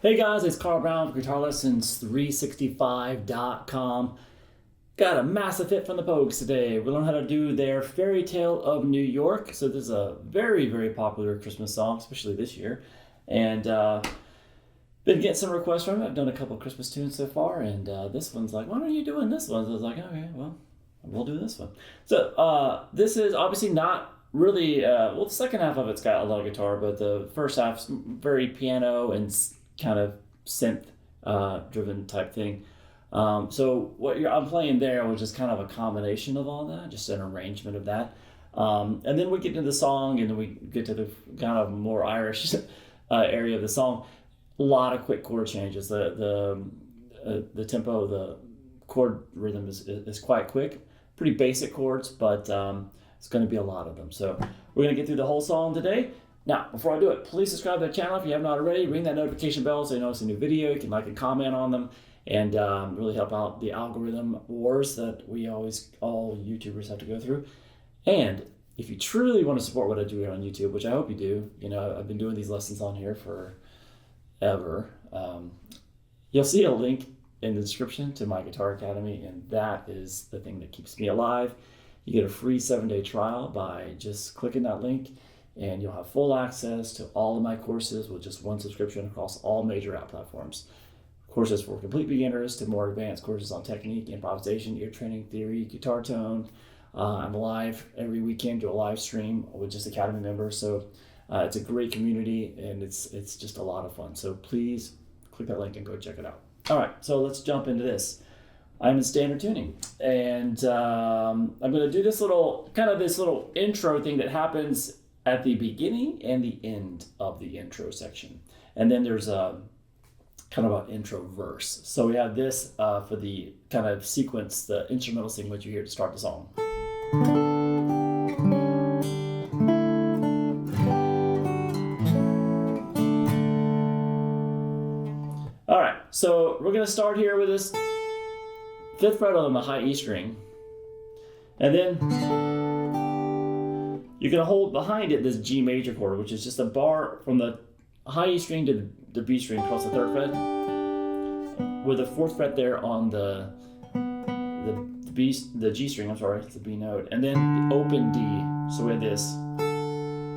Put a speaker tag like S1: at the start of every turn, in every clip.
S1: Hey guys, it's Carl Brown from GuitarLessons365.com. Got a massive hit from the Pogues today. We learned how to do their Fairytale of New York. So this is a very, very popular Christmas song, especially this year. And been getting some requests from it. I've done a couple Christmas tunes so far, and this one's like, why aren't you doing this one? So I was like, okay, well, we'll do this one. So this is obviously not really, well, the second half of it's got a lot of guitar, but the first half's very piano and kind of synth driven type thing. So what I'm playing there was just kind of a combination of all that, just an arrangement of that. And then we get into the song, and then we get to the kind of more Irish area of the song. A lot of quick chord changes. The tempo, the chord rhythm is quite quick. Pretty basic chords, but it's going to be a lot of them. So we're going to get through the whole song today. Now, before I do it, please subscribe to the channel if you have not already. Ring that notification bell so you notice a new video. You can like and comment on them, and really help out the algorithm wars that we all YouTubers have to go through. And if you truly want to support what I do here on YouTube, which I hope you do, you know, I've been doing these lessons on here forever. You'll see a link in the description to my Guitar Academy, and that is the thing that keeps me alive. You get a free 7-day trial by just clicking that link, and you'll have full access to all of my courses with just one subscription across all major app platforms. Courses for complete beginners to more advanced courses on technique, improvisation, ear training, theory, guitar tone. I'm live every weekend, do a live stream with just Academy members. So it's a great community, and it's just a lot of fun. So please click that link and go check it out. All right, so let's jump into this. I'm in standard tuning, and I'm going to do this little intro thing that happens at the beginning and the end of the intro section. And then there's a kind of an intro verse. So we have this for the kind of sequence, the instrumental sequence you hear to start the song. All right, so we're gonna start here with this 5th fret on the high E string. And then you're going to hold behind it this G major chord, which is just a bar from the high E string to the B string across the 3rd fret, with the 4th fret there on the G string. I'm sorry, it's the B note, and then the open D. So we have this.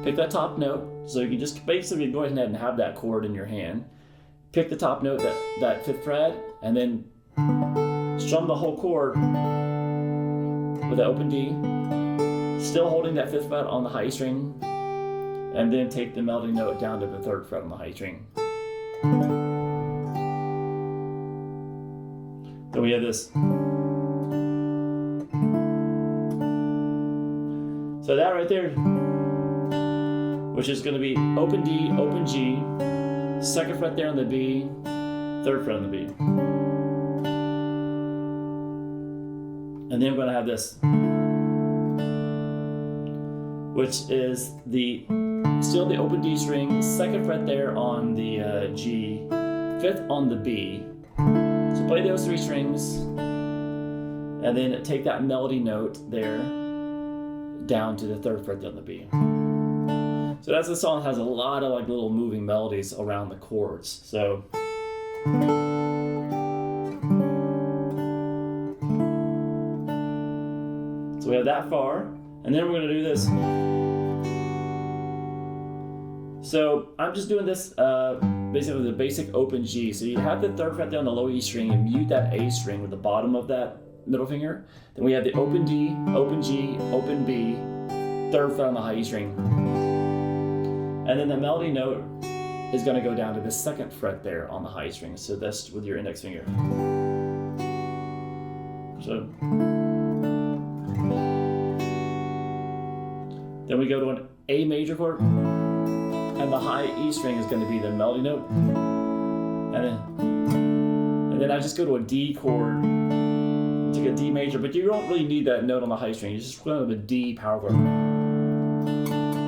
S1: Pick that top note. So you can just basically go ahead and have that chord in your hand. Pick the top note, that 5th fret, and then strum the whole chord with the open D. Still holding that 5th fret on the high string, and then take the melody note down to the 3rd fret on the high string. Then we have this. So that right there, which is going to be open D, open G, 2nd fret there on the B, 3rd fret on the B. And then we're going to have this, which is still the open D string, 2nd fret there on the G, 5th on the B. So play those 3 strings, and then take that melody note there down to the 3rd fret on the B. So that's the song has a lot of like little moving melodies around the chords. So we have that far, and then we're going to do this. So I'm just doing this basically the basic open G. So you have the 3rd fret down the low E string and mute that A string with the bottom of that middle finger. Then we have the open D, open G, open B, 3rd fret on the high E string. And then the melody note is going to go down to the 2nd fret there on the high E string. So that's with your index finger. So then we go to an A major chord, and the high E string is going to be the melody note. And then I just go to a D chord, take a D major, but you don't really need that note on the high string. You just go to the D power chord.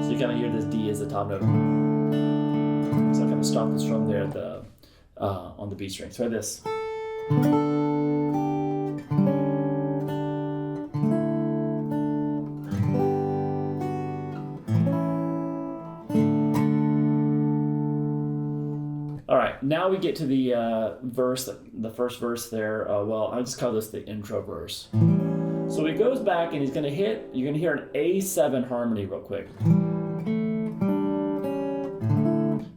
S1: So you kind of hear this D as the top note. So I kind of stop the strum there at the on the B string. So I have this. All right, right, now we get to the verse, the first verse there. Well, I just call this the intro verse. So he goes back and he's gonna hit, you're gonna hear an A7 harmony real quick.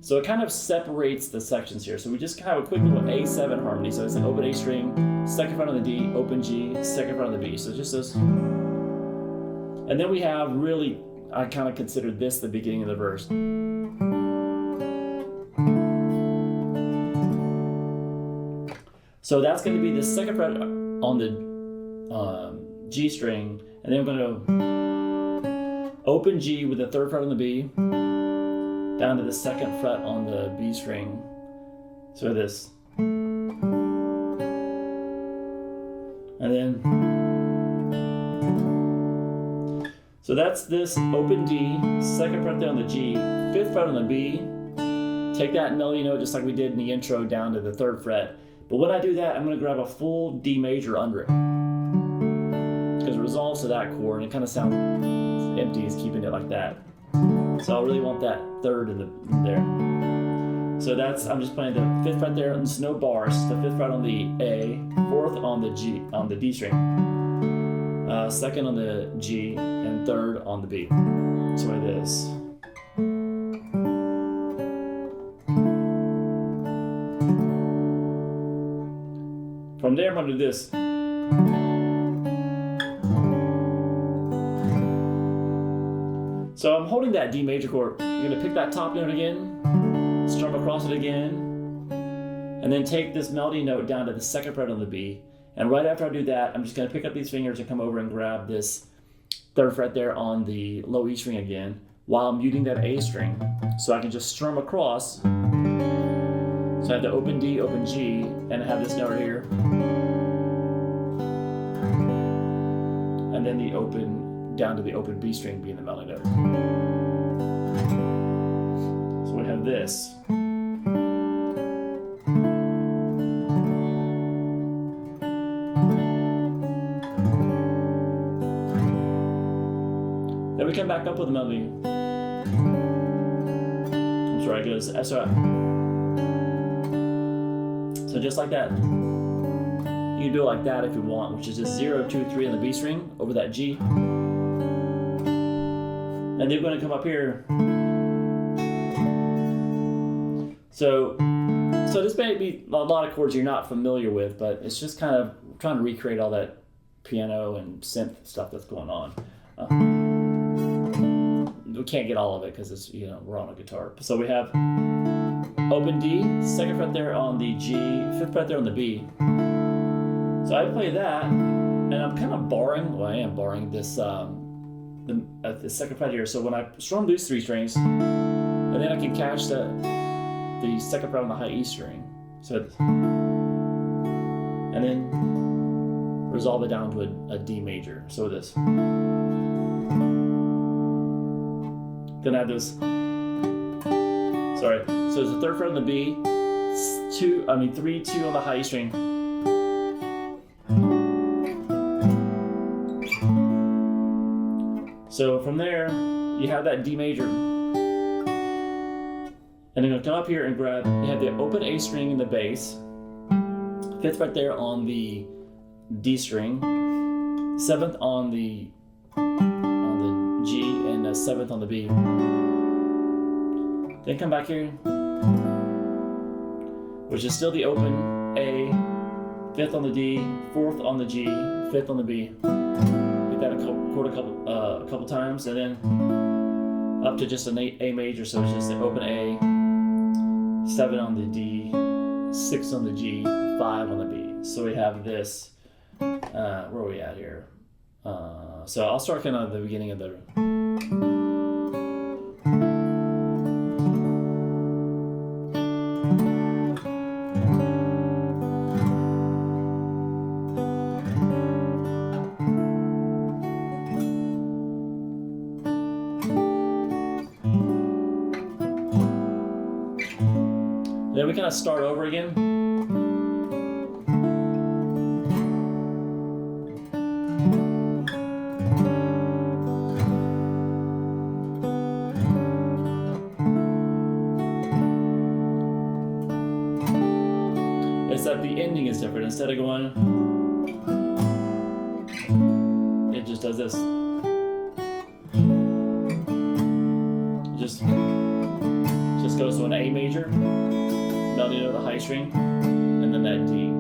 S1: So it kind of separates the sections here. So we just have a quick little A7 harmony. So it's an open A string, second fret on the D, open G, second fret on the B. So just this. And then we have really, I kind of consider this the beginning of the verse. So that's going to be the second fret on the G string, and then we're going to open G with the third fret on the B, down to the second fret on the B string. So this. And then, so that's this open D, second fret there on the G, fifth fret on the B. Take that melody note just like we did in the intro down to the third fret. But when I do that, I'm going to grab a full D major under it, because it resolves to that chord and it kind of sounds empty is keeping it like that. So I really want that third in there. So that's, I'm just playing the fifth fret there, and there's no bars. The fifth fret on the A, fourth on the G, on the D string, second on the G, and third on the B. So like this. From there, I'm going to do this. So I'm holding that D major chord. You're going to pick that top note again, strum across it again, and then take this melody note down to the second fret on the B. And right after I do that, I'm just going to pick up these fingers and come over and grab this third fret there on the low E string again, while I'm muting that A string. So I can just strum across. So I have the open D, open G, and I have this note here. And then the open, down to the open B string being the melody note. So we have this. Then we come back up with the melody. I'm sorry, it goes S. So just like that. You can do it like that if you want, which is just 0, 2, 3 on the B string over that G. And then we're going to come up here. So this may be a lot of chords you're not familiar with, but it's just kind of trying to recreate all that piano and synth stuff that's going on. We can't get all of it because it's, you know, we're on a guitar. So we have open D, second fret there on the G, fifth fret there on the B. So I play that, and I'm kind of barring, well I am barring this, the second fret here. So when I strum these three strings, and then I can catch the second fret on the high E string. So, and then resolve it down to a D major. So this. Then I have this. Sorry. So it's the third fret on the B, 3, 2 on the high E string. So from there, you have that D major. And then you'll come up here and grab, you have the open A string in the bass, fifth fret there on the D string, seventh on the G, and the seventh on the B. Then come back here, which is still the open A, fifth on the D, fourth on the G, fifth on the B. Hit that chord a couple times, and then up to just an A major, so it's just an open A, 7 on the D, 6 on the G, 5 on the B. So we have this. Where are we at here? So I'll start kind of at the beginning of the. Then we kind of start over again. but the ending is different. Instead of going, it just does this. Just goes to an A major, melody to the high string, and then that D.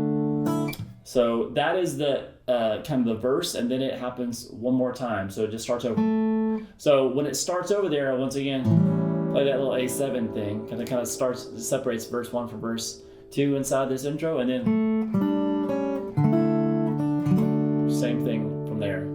S1: So that is the kind of the verse, and then it happens one more time. So it just starts over. So when it starts over there, once again, play that little A7 thing, kind of separates verse 1 from verse 2 inside this intro, and then same thing from there.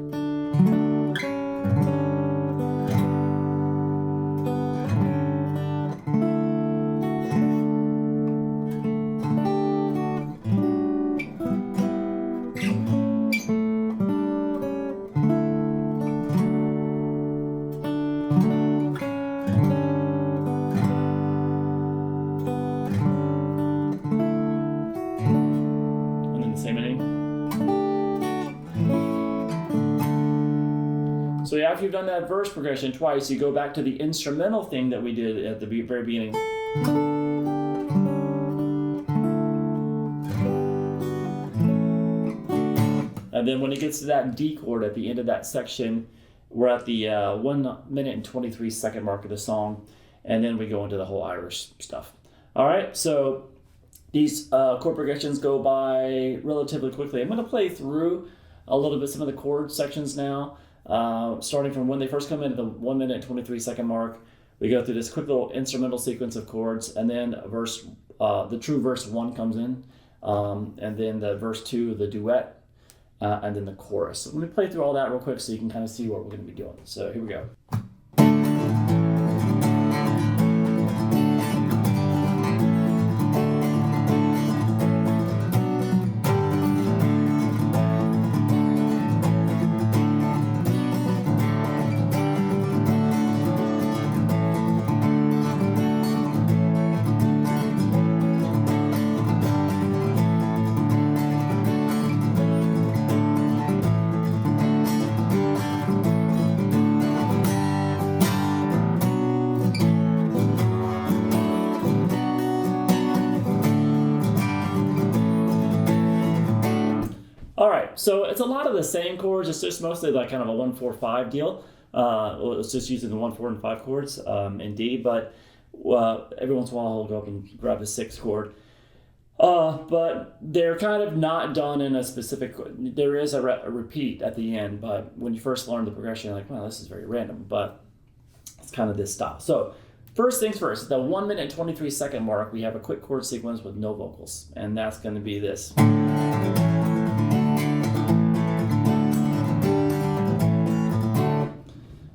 S1: So after you've done that verse progression twice, you go back to the instrumental thing that we did at the very beginning. And then when it gets to that D chord at the end of that section, we're at the 1 minute and 23 second mark of the song, and then we go into the whole Irish stuff. All right, so these chord progressions go by relatively quickly. I'm going to play through a little bit some of the chord sections now. Starting from when they first come in at the 1 minute and 23 second mark, we go through this quick little instrumental sequence of chords, and then the true verse 1 comes in, and then the verse 2, the duet, and then the chorus. So let me play through all that real quick so you can kind of see what we're going to be doing. So here we go. All right, so it's a lot of the same chords. It's just mostly like kind of a 1-4-5 deal. It's just using the 1, 4, and 5 chords in D, but every once in a while I'll go up and grab a 6 chord. But they're kind of not done in a specific. There is a repeat at the end, but when you first learn the progression, you're like, wow, this is very random, but it's kind of this style. So first things first, at the 1 minute and 23 second mark, we have a quick chord sequence with no vocals, and that's going to be this.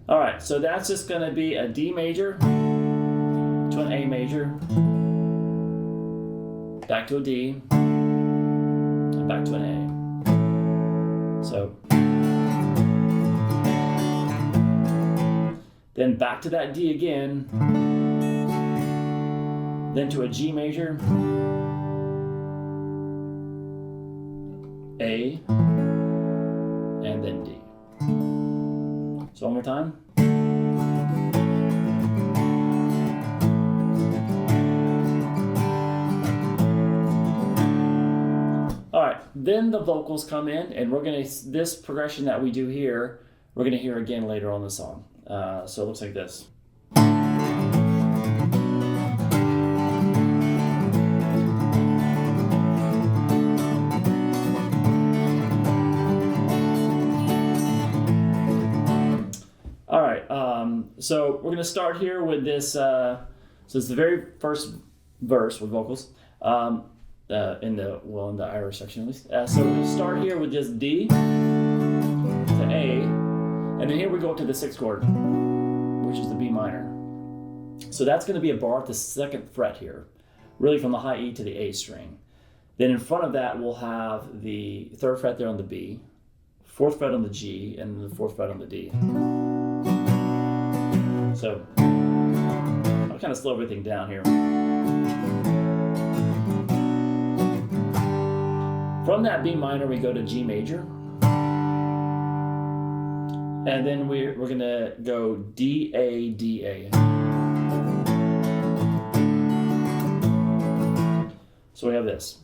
S1: All right, so that's just going to be a D major to an A major, back to a D, and back to an A. So then back to that D again, then to a G major, A, and then D. So one more time. All right, then the vocals come in, and this progression that we do here, we're gonna hear again later on in the song. So it looks like this. So we're going to start here with this. So it's the very first verse with vocals in the Irish section at least. So we start here with just D to A, and then here we go up to the 6th chord, which is the B minor. So that's going to be a bar at the 2nd fret here, really from the high E to the A string. Then in front of that we'll have the 3rd fret there on the B, 4th fret on the G, and the 4th fret on the D. So I'll kind of slow everything down here. From that B minor, we go to G major. And then we're going to go D, A, D, A. So we have this.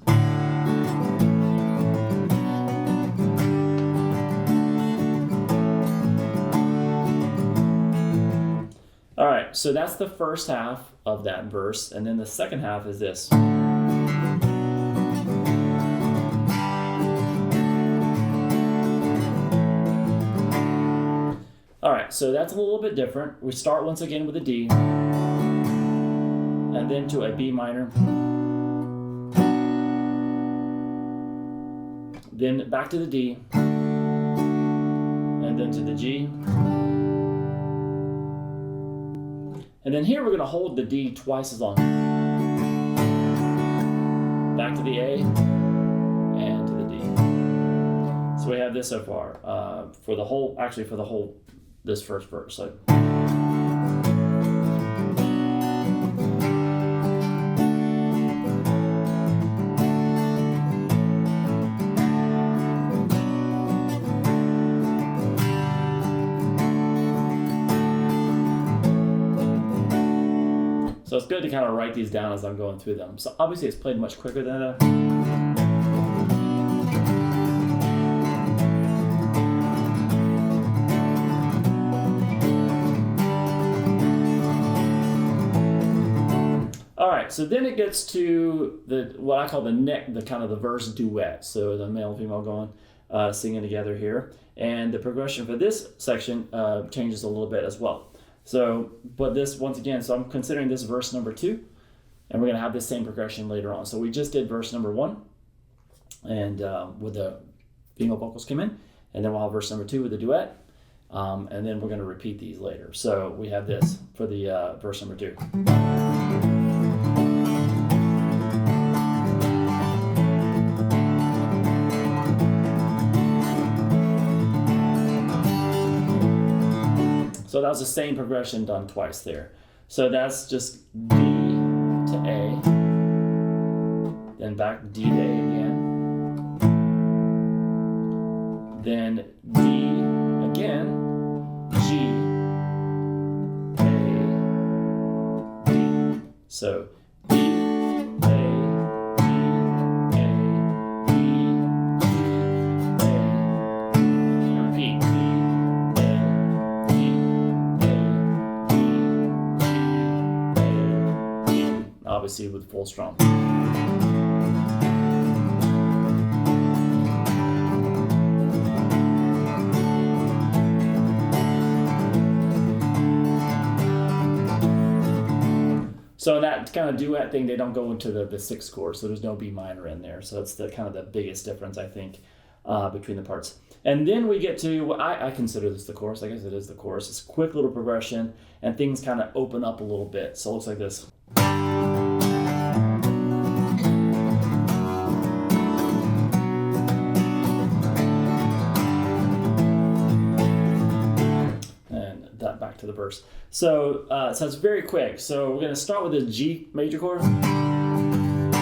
S1: All right, so that's the first half of that verse, and then the second half is this. All right, so that's a little bit different. We start once again with a D, and then to a B minor, then back to the D, and then to the G. And then here we're going to hold the D twice as long. Back to the A, and to the D. So we have this so far for the whole, this first verse. So. So it's good to kind of write these down as I'm going through them. So obviously it's played much quicker than that. All right, so then it gets to what I call the kind of the verse duet. So the male and female going singing together here, and the progression for this section changes a little bit as well. So, but this, once again, so I'm considering this verse number 2, and we're going to have the same progression later on. So we just did verse number 1, and with the female vocals came in, and then we'll have verse number 2 with the duet, and then we're going to repeat these later. So we have this for the verse number 2. So that was the same progression done twice there. So that's just D to A, then back D to A again, then D again, G, A, D. So D, A, D, A, D, G, A, repeat. Obviously with full strum. So in that kind of duet thing, they don't go into the 6th chord, so there's no B minor in there. So that's the kind of the biggest difference, I think, between the parts. And then we get to, I consider this the chorus. I guess it is the chorus. It's a quick little progression, and things kind of open up a little bit. So it looks like this. Back to the verse. So so it's very quick. So we're going to start with a G major chord, and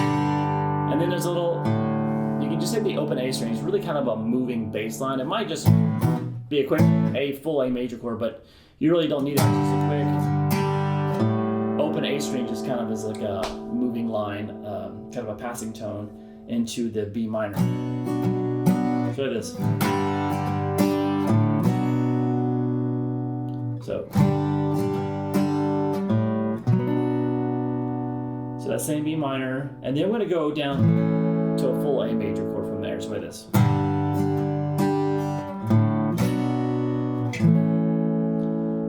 S1: then there's a little, you can just hit the open A string. It's really kind of a moving bass line. It might just be a quick full A major chord, but you really don't need it. Just a quick open A string just kind of is like a moving line, kind of a passing tone into the B minor. Try this. So that same B minor, and then we're going to go down to a full A major chord from there. So like this.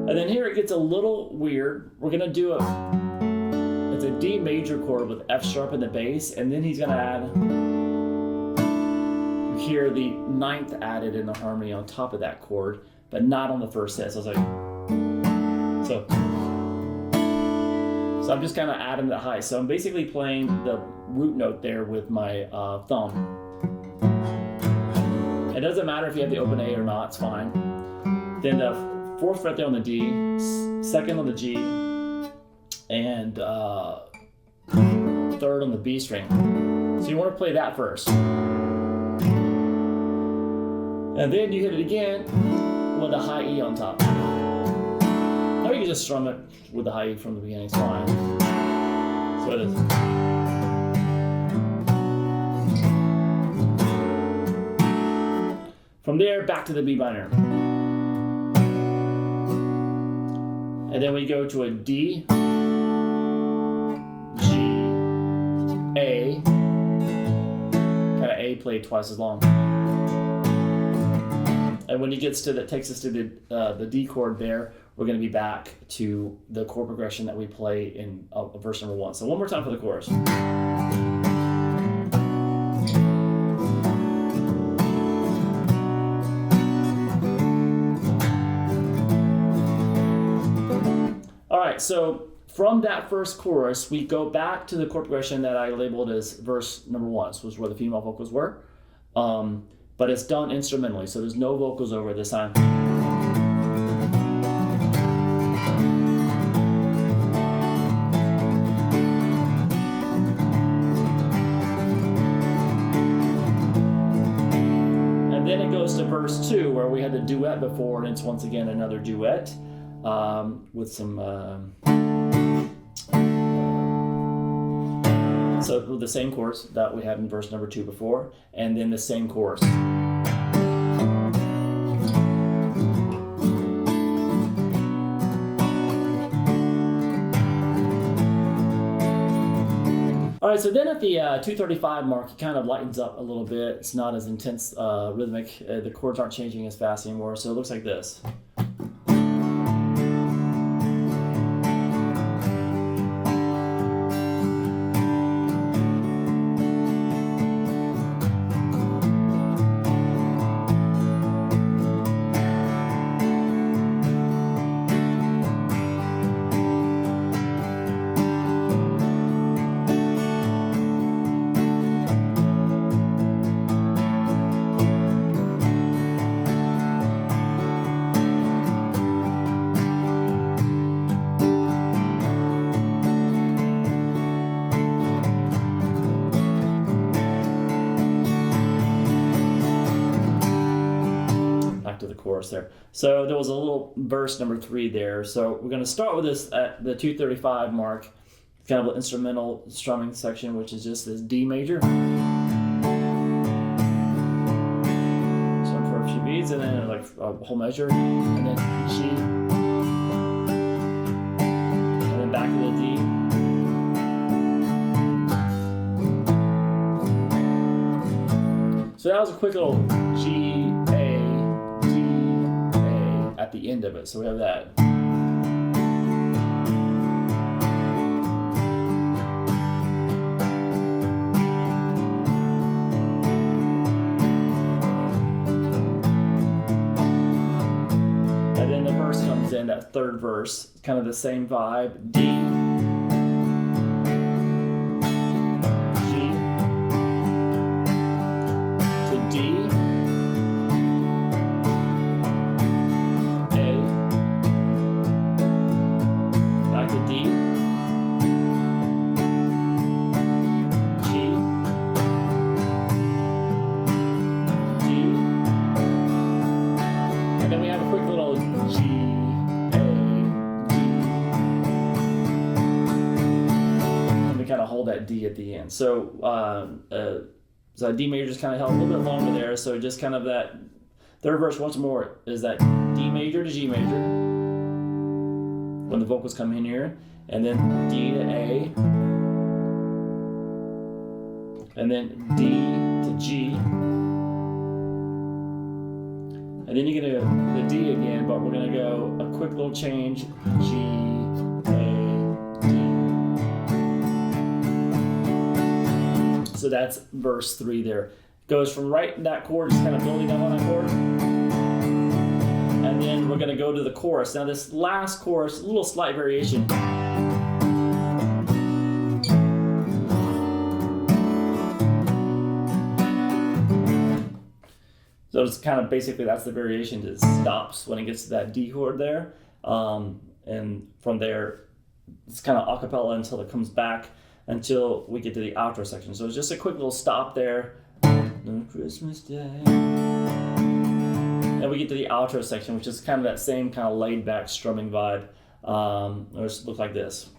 S1: And then here it gets a little weird. We're going to do it's a D major chord with F sharp in the bass, and then he's going to add, you hear the 9th added in the harmony on top of that chord, but not on the first hit. So it's like, so I'm just kind of adding the high. So I'm basically playing the root note there with my thumb. It doesn't matter if you have the open A or not, it's fine. Then the 4th fret there on the D, 2nd on the G, and 3rd on the B string. So you want to play that first. And then you hit it again with a high E on top. Or you can just strum it with the high E from the beginning, it's fine. So it is. From there, back to the B minor. and then we go to a D, G, A, kind of A played twice as long. And when he gets to that, takes us to the D chord there, we're going to be back to the chord progression that we play in verse number 1. So one more time for the chorus. All right, so from that first chorus, we go back to the chord progression that I labeled as verse number 1, so was where the female vocals were. But it's done instrumentally, so there's no vocals over this time. And then it goes to verse 2, where we had the duet before, and it's once again another duet with some... So the same chorus that we had in verse number 2 before, and then the same chorus. All right, so then at the 235 mark, it kind of lightens up a little bit. It's not as intense rhythmic. The chords aren't changing as fast anymore, so it looks like this. To the chorus there. So there was a little verse number 3 there. So we're going to start with this at the 235 mark, kind of an instrumental strumming section, which is just this D major. So for a few beats, and then like a whole measure, and then G, and then back to the D. So that was a quick little G, A, at the end of it, so we have that. And then the verse comes in, that third verse, kind of the same vibe. D, G, to D, hold that D at the end. So so D major just kind of held a little bit longer there. So just kind of that third verse once more is that D major to G major when the vocals come in here, and then D to A, and then D to G, and then you're gonna go the D again, but we're gonna go a quick little change, G, so that's verse 3 there. Goes from right in that chord, just kind of building up on that chord. And then we're going to go to the chorus. Now this last chorus, a little slight variation. So it's kind of basically, that's the variation. It stops when it gets to that D chord there. And from there, it's kind of a cappella until it comes back, until we get to the outro section. So it's just a quick little stop there. On Christmas Day. And we get to the outro section, which is kind of that same kind of laid back strumming vibe. It just looks like this.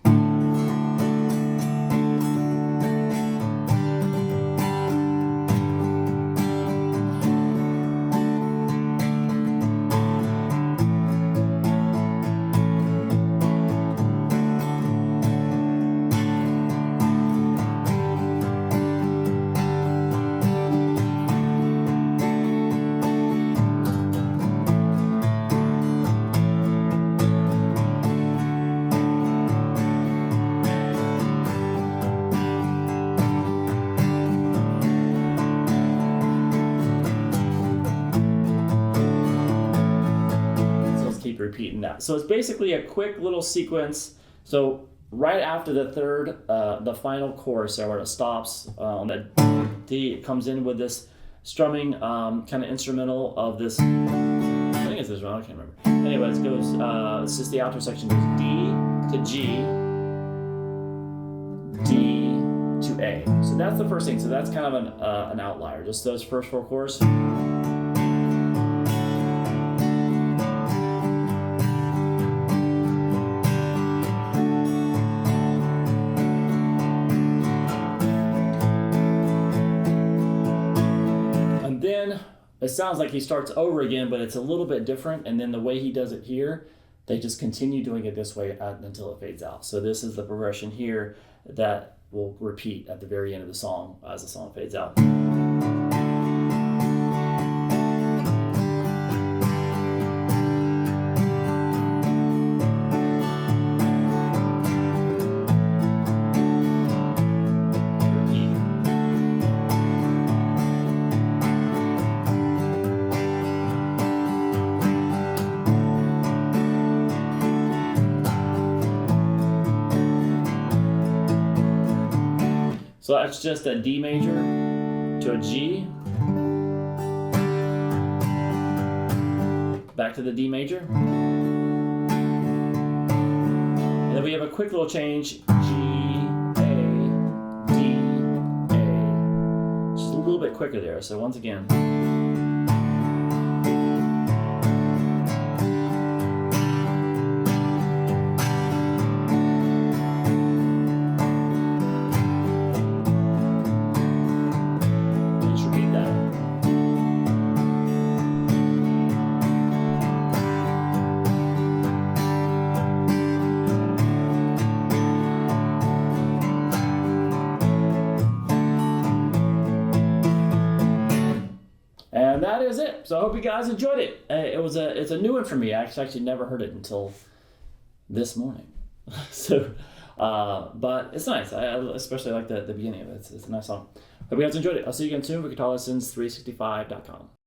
S1: repeating that. So it's basically a quick little sequence. So right after the third, the final chorus there where it stops on that D, it comes in with this strumming kind of instrumental of this. I think it's this one. I can't remember. Anyways, it goes. It's just the outro section goes D to G, D to A. So that's the first thing. So that's kind of an outlier. Just those first four chords. Then it sounds like he starts over again, but it's a little bit different. And then the way he does it here, they just continue doing it this way until it fades out. So this is the progression here that will repeat at the very end of the song as the song fades out. So that's just a D major to a G, back to the D major. And then we have a quick little change, G, A, D, A. Just a little bit quicker there. So once again. And that is it. So I hope you guys enjoyed it. It's a new one for me. I actually never heard it until this morning. So, but it's nice. I especially like the beginning of it. It's a nice song. Hope you guys enjoyed it. I'll see you again soon for GuitarLessons365.com.